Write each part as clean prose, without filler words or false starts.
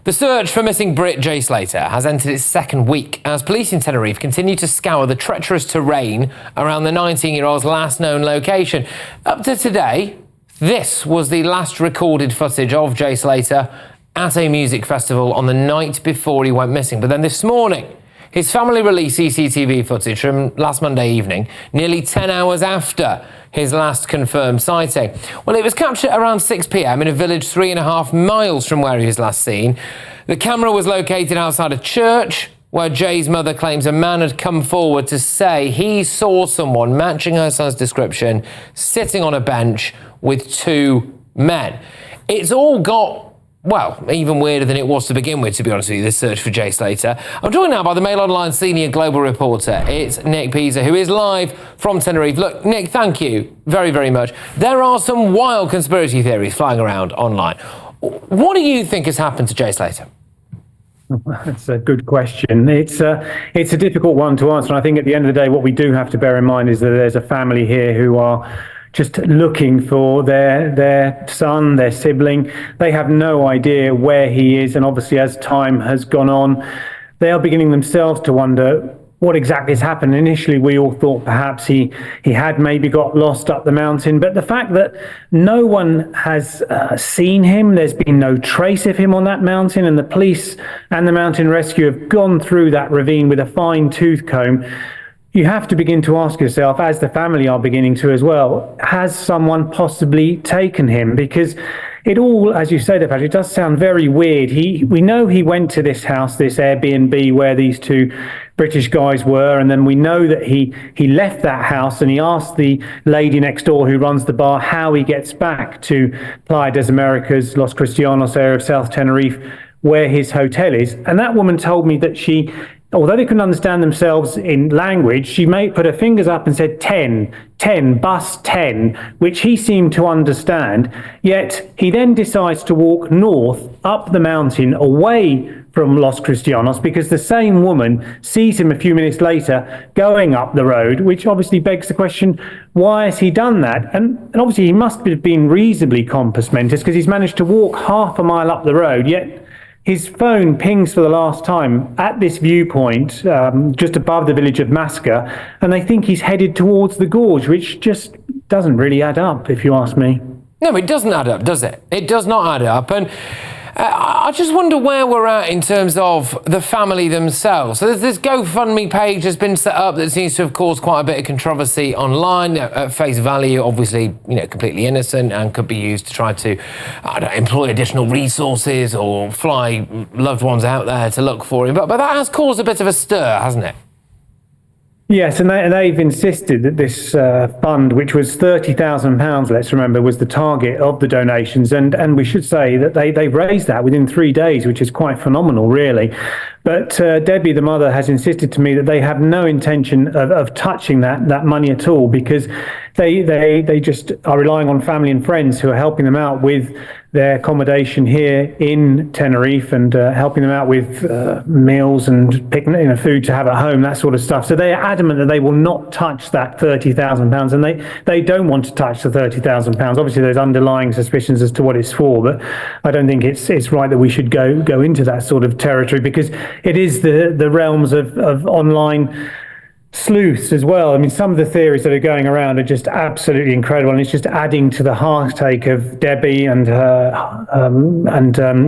The search for missing Brit Jay Slater has entered its second week as police in Tenerife continue to scour the treacherous terrain around the 19-year-old's last known location. Up to today, this was the last recorded footage of Jay Slater at a music festival on the night before he went missing. But then this morning, his family released CCTV footage from last Monday evening, nearly 10 hours after his last confirmed sighting. Well, it was captured around 6 p.m. in a village 3.5 miles from where he was last seen. The camera was located outside a church where Jay's mother claims a man had come forward to say he saw someone matching her son's description sitting on a bench with two men. It's all got, well, even weirder than it was to begin with, to be honest with you, this search for Jay Slater. I'm joined now by the MailOnline senior global reporter. It's Nick Pisa, who is live from Tenerife. Look, Nick, thank you very, very much. There are some wild conspiracy theories flying around online. What do you think has happened to Jay Slater? That's a good question. It's a difficult one to answer. And I think at the end of the day, what we do have to bear in mind is that there's a family here who are just looking for their son, their sibling. They have no idea where he is. And obviously, as time has gone on, they are beginning themselves to wonder what exactly has happened. Initially, we all thought perhaps he had maybe got lost up the mountain. But the fact that no one has seen him, there's been no trace of him on that mountain, and the police and the mountain rescue have gone through that ravine with a fine tooth comb, you have to begin to ask yourself, as the family are beginning to as well, has someone possibly taken him? Because it all, as you said, it does sound very weird. We know he went to this house, this Airbnb, where these two British guys were, and then we know that he left that house and he asked the lady next door who runs the bar how he gets back to Playa des Americas, Los Cristianos area of South Tenerife, where his hotel is. And that woman told me that she, although they couldn't understand themselves in language, she put her fingers up and said 10, bus 10, which he seemed to understand. Yet he then decides to walk north up the mountain away from Los Cristianos because the same woman sees him a few minutes later going up the road, which obviously begs the question, why has he done that? And obviously he must have been reasonably compass mentis because he's managed to walk half a mile up the road, yet his phone pings for the last time at this viewpoint, just above the village of Masca, and they think he's headed towards the gorge, which just doesn't really add up, if you ask me. No, it doesn't add up, does it? It does not add up. And I just wonder where we're at in terms of the family themselves. So there's this GoFundMe page that's been set up that seems to have caused quite a bit of controversy online. At face value, obviously, completely innocent and could be used to try to, employ additional resources or fly loved ones out there to look for him. But that has caused a bit of a stir, hasn't it? Yes, and they've insisted that this fund, which was £30,000, let's remember, was the target of the donations. And we should say that they've raised that within 3 days, which is quite phenomenal, really. But Debbie, the mother, has insisted to me that they have no intention of touching that money at all because they just are relying on family and friends who are helping them out with their accommodation here in Tenerife and helping them out with meals and picking food to have at home, that sort of stuff. So they are adamant that they will not touch that £30,000, and they don't want to touch the £30,000. Obviously, there's underlying suspicions as to what it's for, but I don't think it's right that we should go into that sort of territory because it is the realms of online sleuths as well. I mean, some of the theories that are going around are just absolutely incredible, and it's just adding to the heartache of Debbie and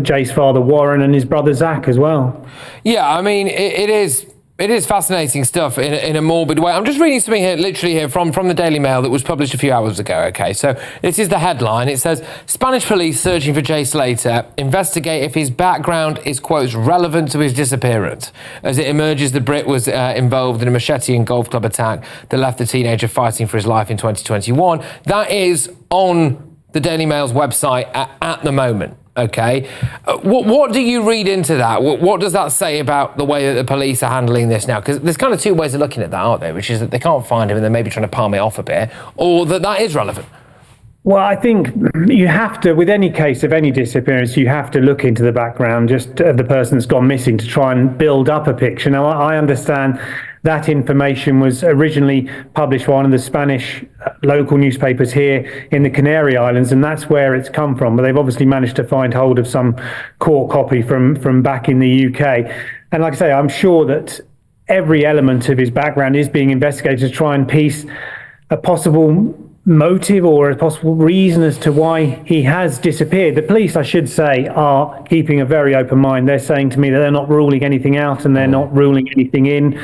Jay's father Warren and his brother Zach as well. Yeah, I mean, it is fascinating stuff in a morbid way. I'm just reading something here, literally here from the Daily Mail that was published a few hours ago. Okay, so this is the headline. It says, Spanish police searching for Jay Slater investigate if his background is, quotes, relevant to his disappearance. As it emerges, the Brit was involved in a machete and golf club attack that left the teenager fighting for his life in 2021. That is on the Daily Mail's website at the moment. Okay, what do you read into that? What does that say about the way that the police are handling this now? Because there's kind of two ways of looking at that, aren't there? Which is that they can't find him and they're maybe trying to palm it off a bit, or that is relevant. Well, I think you have to, with any case of any disappearance, you have to look into the background just of the person that's gone missing to try and build up a picture. Now, I understand that information was originally published by one of the Spanish local newspapers here in the Canary Islands, and that's where it's come from. But they've obviously managed to find hold of some court copy from back in the UK. And like I say, I'm sure that every element of his background is being investigated to try and piece a possible motive or a possible reason as to why he has disappeared. The police, I should say, are keeping a very open mind. They're saying to me that they're not ruling anything out and they're not ruling anything in.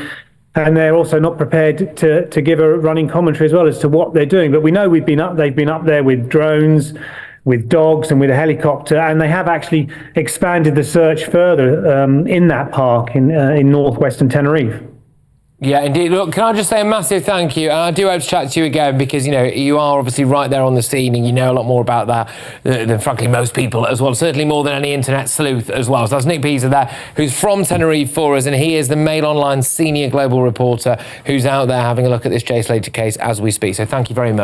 And they're also not prepared to give a running commentary as well as to what they're doing. But we know they've been up there with drones, with dogs and with a helicopter, and they have actually expanded the search further in that park in northwestern Tenerife. Yeah, indeed. Look, can I just say a massive thank you? And I do hope to chat to you again because, you are obviously right there on the scene and you know a lot more about that than frankly most people as well, certainly more than any internet sleuth as well. So that's Nick Pisa there, who's from Tenerife for us, and he is the MailOnline senior global reporter who's out there having a look at this Jay Slater case as we speak. So thank you very much.